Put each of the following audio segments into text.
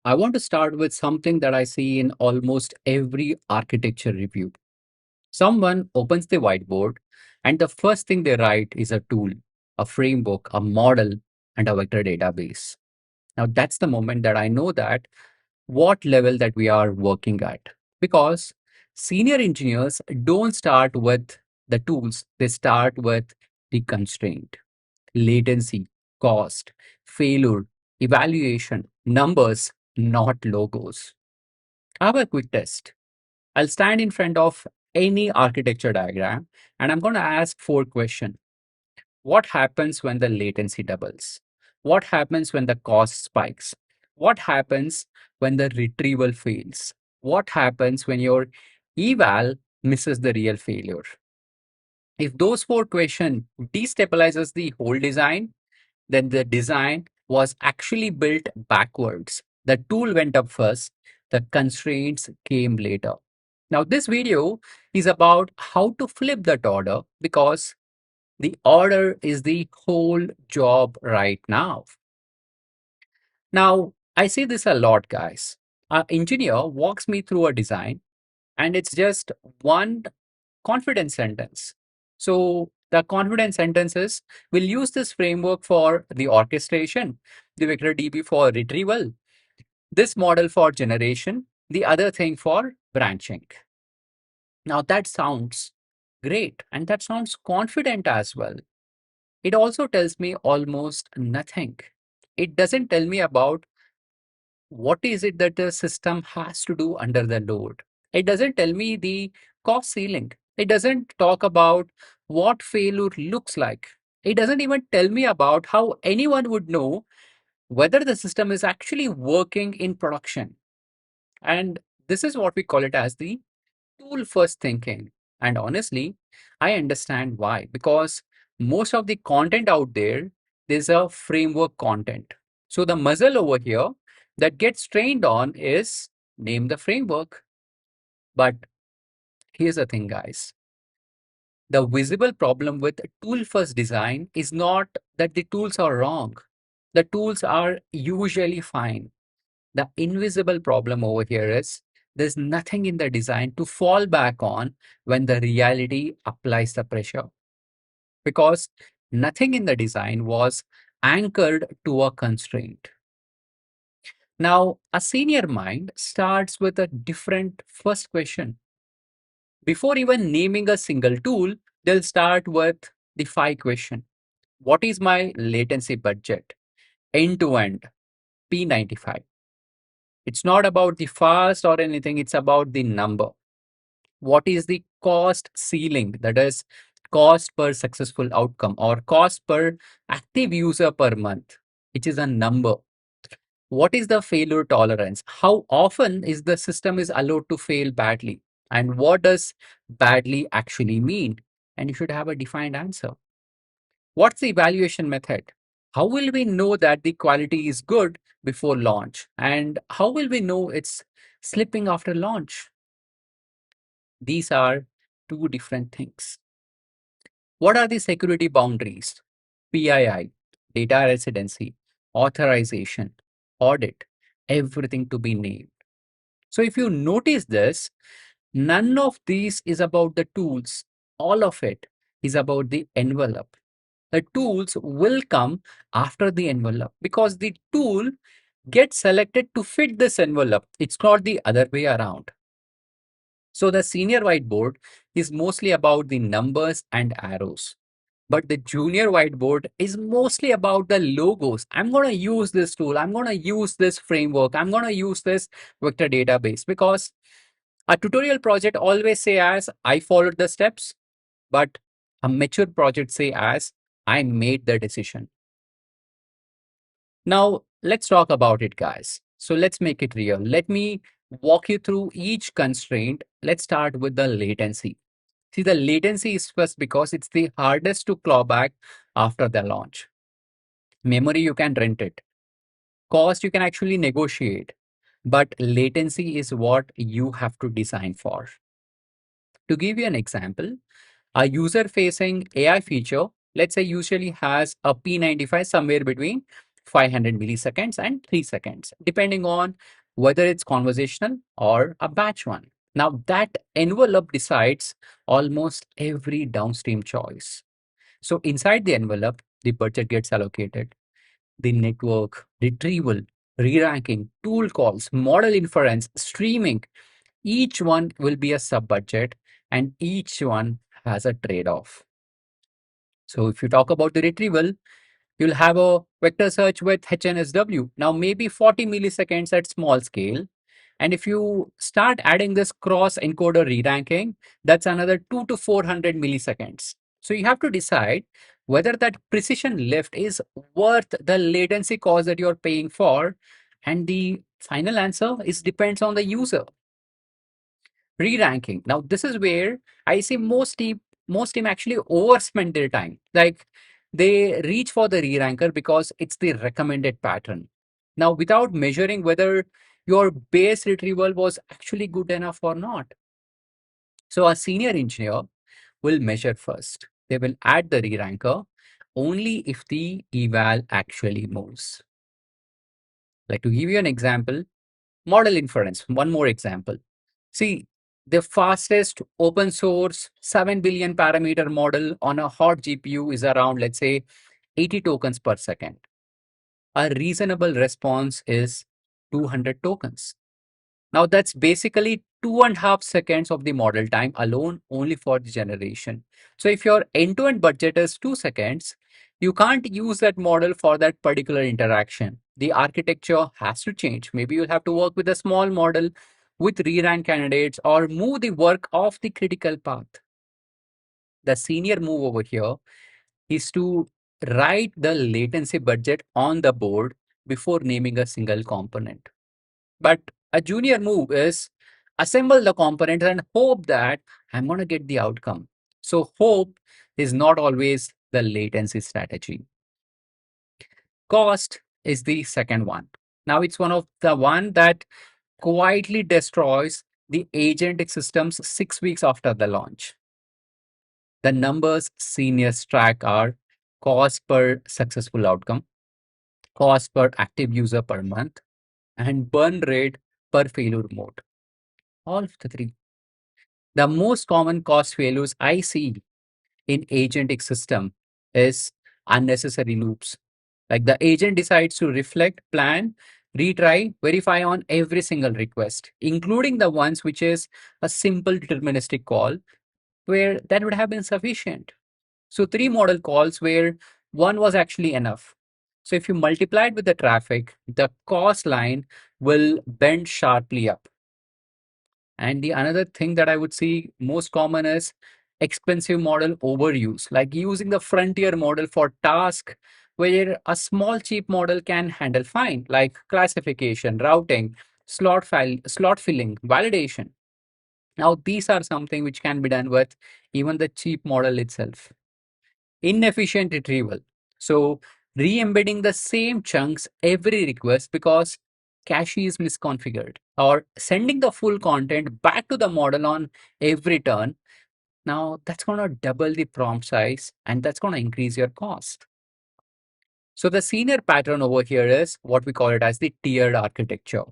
I want to start with something that I see in almost every architecture review. Someone opens the whiteboard, and the first thing they write is a tool, a framework, a model, and a vector database. Now, that's the moment that I know that what level that we are working at. Because senior engineers don't start with the tools, they start with the constraint, latency, cost, failure, evaluation, numbers, not logos. I have a quick test. I'll stand in front of any architecture diagram and I'm going to ask four questions. What happens when the latency doubles? What happens when the cost spikes? What happens when the retrieval fails? What happens when your eval misses the real failure? If those four questions destabilizes the whole design, then the design was actually built backwards. The tool went up first, the constraints came later. Now, this video is about how to flip that order because the order is the whole job right now. Now, I see this a lot, guys. An engineer walks me through a design and it's just one confidence sentence. So the confidence sentences will use this framework for the orchestration, the vector DB for retrieval, this model for generation, the other thing for branching. Now that sounds great and that sounds confident as well. It also tells me almost nothing. It doesn't tell me about what is it that the system has to do under the load. It doesn't tell me the cost ceiling. It doesn't talk about what failure looks like. It doesn't even tell me about how anyone would know whether the system is actually working in production. And this is what we call it as the tool first thinking. And honestly, I understand why, because most of the content out there, there's a framework content. So the muzzle over here that gets trained on is name the framework. But here's the thing, guys. The visible problem with tool first design is not that the tools are wrong. The tools are usually fine. The invisible problem over here is there's nothing in the design to fall back on when the reality applies the pressure because nothing in the design was anchored to a constraint. Now, a senior mind starts with a different first question. Before even naming a single tool, they'll start with the five question. What is my latency budget? End to end, P95. It's not about the fast or anything, it's about the number. What is the cost ceiling? That is cost per successful outcome or cost per active user per month, which is a number. What is the failure tolerance? How often is the system is allowed to fail badly? And what does badly actually mean? And you should have a defined answer. What's the evaluation method? How will we know that the quality is good before launch? And how will we know it's slipping after launch? These are two different things. What are the security boundaries? PII, data residency, authorization, audit, everything to be named. So if you notice this, none of these is about the tools. All of it is about the envelope. The tools will come after the envelope because the tool gets selected to fit this envelope. It's not the other way around. So the senior whiteboard is mostly about the numbers and arrows. But the junior whiteboard is mostly about the logos. I'm going to use this tool. I'm going to use this framework. I'm going to use this vector database because a tutorial project always say as I followed the steps, but a mature project say as I made the decision. Now let's talk about it, guys. So let's make it real. Let me walk you through each constraint. Let's start with the latency. See, the latency is first because it's the hardest to claw back after the launch. Memory, you can rent it. Cost, you can actually negotiate. But latency is what you have to design for. To give you an example, a user facing AI feature, let's say, usually has a P95 somewhere between 500 milliseconds, and 3 seconds, depending on whether it's conversational or a batch one. Now, that envelope decides almost every downstream choice. So, inside the envelope, the budget gets allocated. The network, retrieval, re-ranking, tool calls, model inference, streaming, each one will be a sub budget, and each one has a trade off. So, if you talk about the retrieval, you'll have a vector search with HNSW. Now, maybe 40 milliseconds at small scale. And if you start adding this cross encoder re-ranking, that's another 2 to 400 milliseconds. So you have to decide whether that precision lift is worth the latency cost that you're paying for. And the final answer is depends on the user. Re-ranking. Now, this is where I see most team actually overspend their time. Like they reach for the re-ranker because it's the recommended pattern. Now, without measuring whether your base retrieval was actually good enough or not. So a senior engineer will measure first. They will add the re-ranker only if the eval actually moves. Like to give you an example, model inference, one more example. See, the fastest open source 7 billion parameter model on a hot GPU is around, let's say, 80 tokens per second. A reasonable response is 200 tokens. Now, that's basically 2.5 seconds of the model time alone, only for the generation. So, if your end to end budget is 2 seconds, you can't use that model for that particular interaction. The architecture has to change. Maybe you'll have to work with a small model with re-rank candidates or move the work off the critical path. The senior move over here is to write the latency budget on the board before naming a single component. But a junior move is assemble the components and hope that I'm going to get the outcome. So hope is not always the latency strategy. Cost is the second one. Now it's one of the one that quietly destroys the agentic systems 6 weeks after the launch. The numbers seniors track are cost per successful outcome, cost per active user per month, and burn rate per failure mode. All of the three. The most common cost failures I see in agentic system is unnecessary loops. Like the agent decides to reflect, plan, retry, verify on every single request, including the ones which is a simple deterministic call where that would have been sufficient. So three model calls where one was actually enough. So if you multiply it with the traffic, the cost line will bend sharply up. And the another thing that I would see most common is expensive model overuse, like using the frontier model for task where a small cheap model can handle fine, like classification, routing, slot filling, validation. Now these are something which can be done with even the cheap model itself. Inefficient retrieval. So re-embedding the same chunks every request because cache is misconfigured, or sending the full content back to the model on every turn. Now that's going to double the prompt size and that's going to increase your cost. So the senior pattern over here is what we call it as the tiered architecture.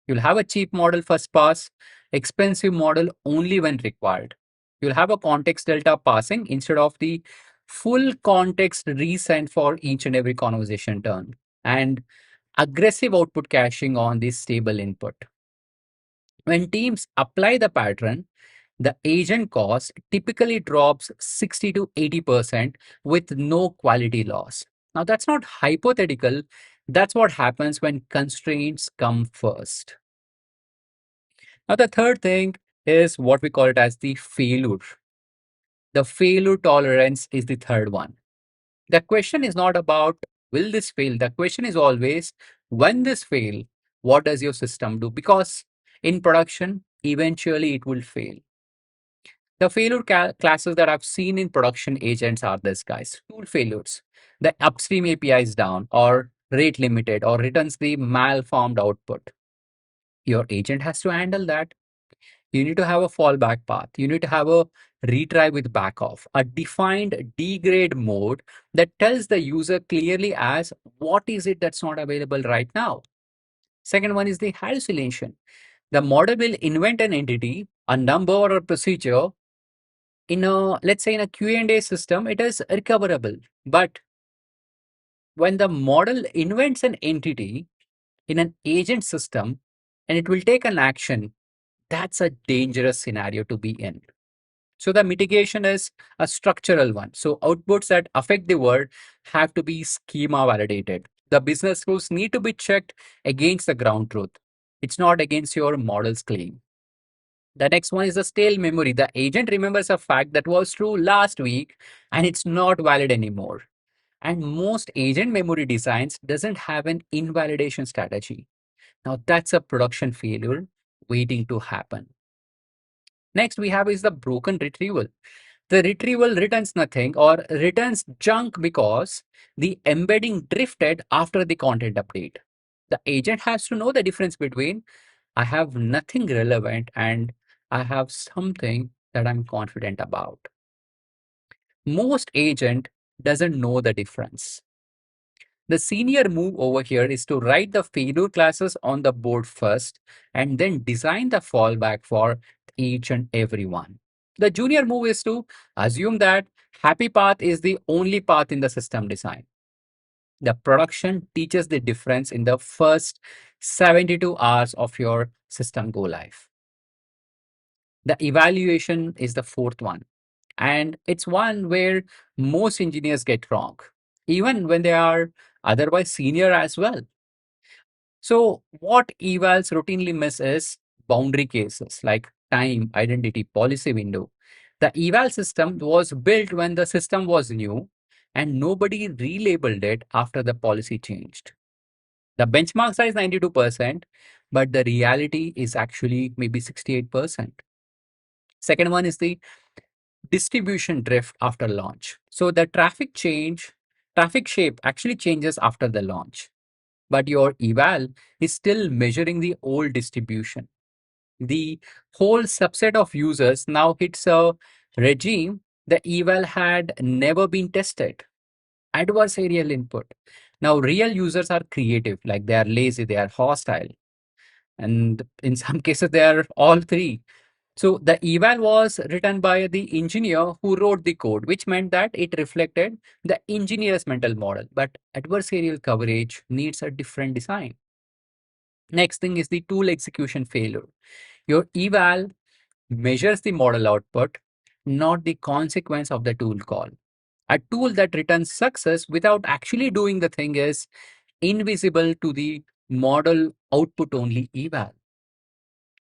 You'll have a cheap model first pass, expensive model only when required. You'll have a context delta passing instead of the full context resend for each and every conversation turn, and aggressive output caching on the stable input. When teams apply the pattern, the agent cost typically drops 60 to 80% with no quality loss. Now, that's not hypothetical. That's what happens when constraints come first. Now, the third thing is what we call it as the failure. The failure tolerance is the third one. The question is not about will this fail? The question is always when this fail, what does your system do? Because in production, eventually it will fail. The failure classes that I've seen in production agents are this guys, tool failures. The upstream API is down or rate limited or returns the malformed output. Your agent has to handle that. You need to have a fallback path. You need to have a retry with back off, a defined degrade mode that tells the user clearly as what is it that's not available right now. Second one is the hallucination. The model will invent an entity, a number or a procedure in a, let's say in a Q&A system, it is recoverable. But when the model invents an entity in an agent system and it will take an action, that's a dangerous scenario to be in. So the mitigation is a structural one. So outputs that affect the world have to be schema validated. The business rules need to be checked against the ground truth. It's not against your model's claim. The next one is the stale memory. The agent remembers a fact that was true last week and it's not valid anymore. And most agent memory designs doesn't have an invalidation strategy. Now that's a production failure waiting to happen. Next we have is the broken retrieval. The retrieval returns nothing or returns junk because the embedding drifted after the content update. The agent has to know the difference between I have nothing relevant and I have something that I'm confident about. Most agent doesn't know the difference. The senior move over here is to write the failure classes on the board first and then design the fallback for each and every one. The junior move is to assume that happy path is the only path in the system design. The production teaches the difference in the first 72 hours of your system go live. The evaluation is the fourth one. And it's one where most engineers get wrong, even when they are otherwise senior as well. So, what evals routinely miss is boundary cases like time, identity, policy window. The eval system was built when the system was new and nobody relabeled it after the policy changed. The benchmark size 92%, but the reality is actually maybe 68%. Second one is the distribution drift after launch. So the traffic shape actually changes after the launch, but your eval is still measuring the old distribution. The whole subset of users now hits a regime the eval had never been tested. Adversarial input. Now, real users are creative, like they are lazy, they are hostile, and in some cases, they are all three. So the eval was written by the engineer who wrote the code, which meant that it reflected the engineer's mental model. But adversarial coverage needs a different design. Next thing is the tool execution failure. Your eval measures the model output, not the consequence of the tool call. A tool that returns success without actually doing the thing is invisible to the model output only eval.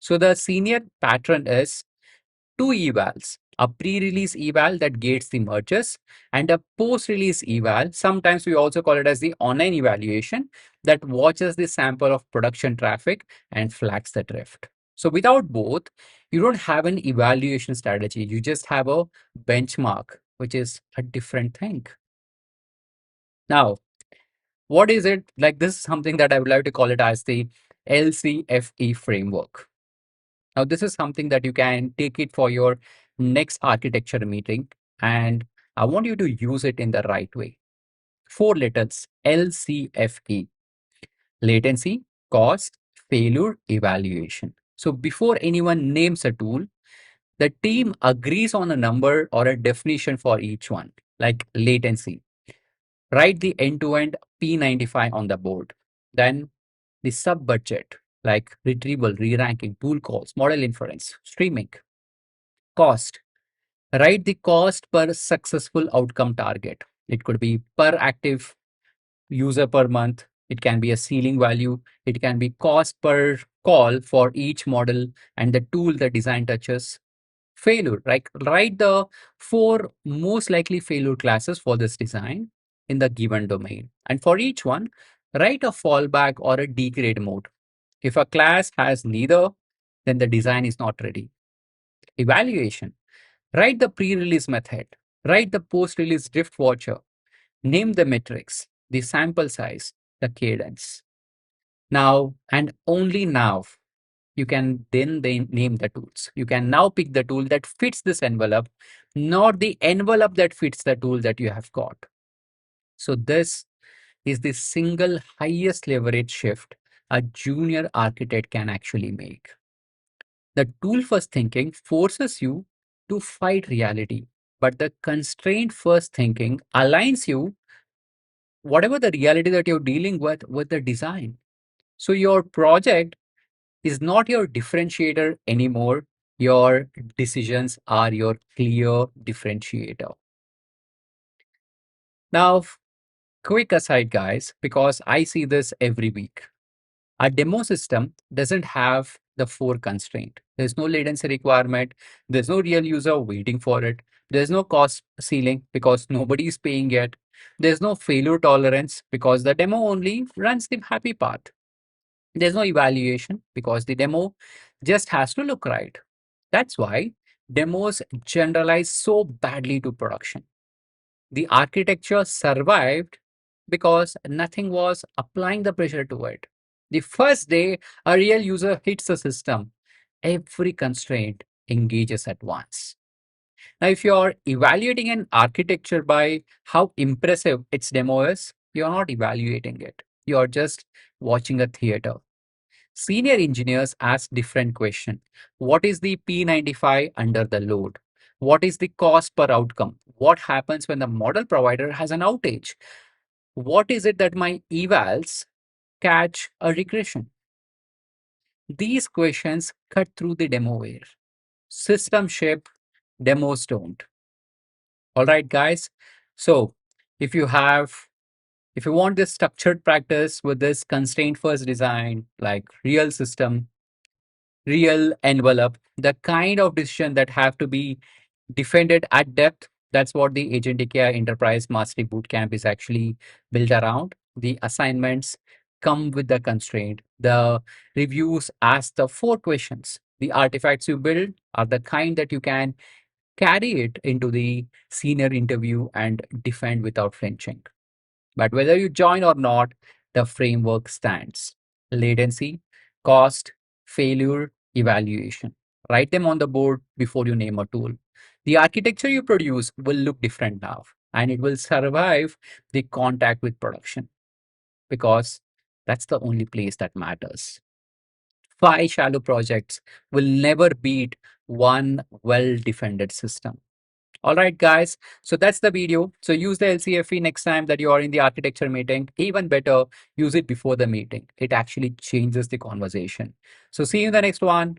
So the senior pattern is two evals, a pre-release eval that gates the merges and a post-release eval. Sometimes we also call it as the online evaluation that watches the sample of production traffic and flags the drift. So without both, you don't have an evaluation strategy. You just have a benchmark, which is a different thing. Now, what is it? Like this is something that I would like to call it as the LCFE framework. Now, this is something that you can take it for your next architecture meeting, and I want you to use it in the right way. Four letters LCFE: latency, cost, failure, evaluation. So, before anyone names a tool, the team agrees on a number or a definition for each one, like latency. Write the end to end P95 on the board. Then the sub budget, like retrieval, re ranking, tool calls, model inference, streaming. Cost. Write the cost per successful outcome target. It could be per active user per month. It can be a ceiling value. It can be cost per call for each model and the tool the design touches. Failure, like write the four most likely failure classes for this design in the given domain. And for each one, write a fallback or a degrade mode. If a class has neither, then the design is not ready. Evaluation. Write the pre-release method. Write the post-release drift watcher. Name the metrics, the sample size, the cadence. Now and only now, You can then name the tools. You can now pick the tool that fits this envelope, not the envelope that fits the tool that you have got. So this is the single highest leverage shift a junior architect can actually make. The tool first thinking forces you to fight reality, but the constraint first thinking aligns you, whatever the reality that you're dealing with the design. So your project is not your differentiator anymore. Your decisions are your clear differentiator. Now, quick aside, guys, because I see this every week. A demo system doesn't have the four constraint. There's no latency requirement. There's no real user waiting for it. There's no cost ceiling because nobody is paying yet. There's no failure tolerance because the demo only runs the happy path. There's no evaluation because the demo just has to look right. That's why demos generalize so badly to production. The architecture survived because nothing was applying the pressure to it. The first day a real user hits the system, every constraint engages at once. Now, if you're evaluating an architecture by how impressive its demo is, you're not evaluating it. You're just watching a theater. Senior engineers ask different question. What is the P95 under the load? What is the cost per outcome? What happens when the model provider has an outage? What is it that my evals catch a regression? These questions cut through the demoware. System ship, demos don't. All right, guys. So if you have if you want this structured practice with this constraint first design, like real system, real envelope, the kind of decision that have to be defended at depth. That's what the Agentic AI Enterprise Mastery Bootcamp is actually built around. The assignments come with the constraint. The reviews ask the four questions. The artifacts you build are the kind that you can carry it into the senior interview and defend without flinching. But whether you join or not, the framework stands. Latency, cost, failure, evaluation. Write them on the board before you name a tool. The architecture you produce will look different now, and it will survive the contact with production because that's the only place that matters. 5 shallow projects will never beat one well defended system. All right, guys. So that's the video. So use the LCFE next time that you are in the architecture meeting. Even better, use it before the meeting. It actually changes the conversation. So see you in the next one.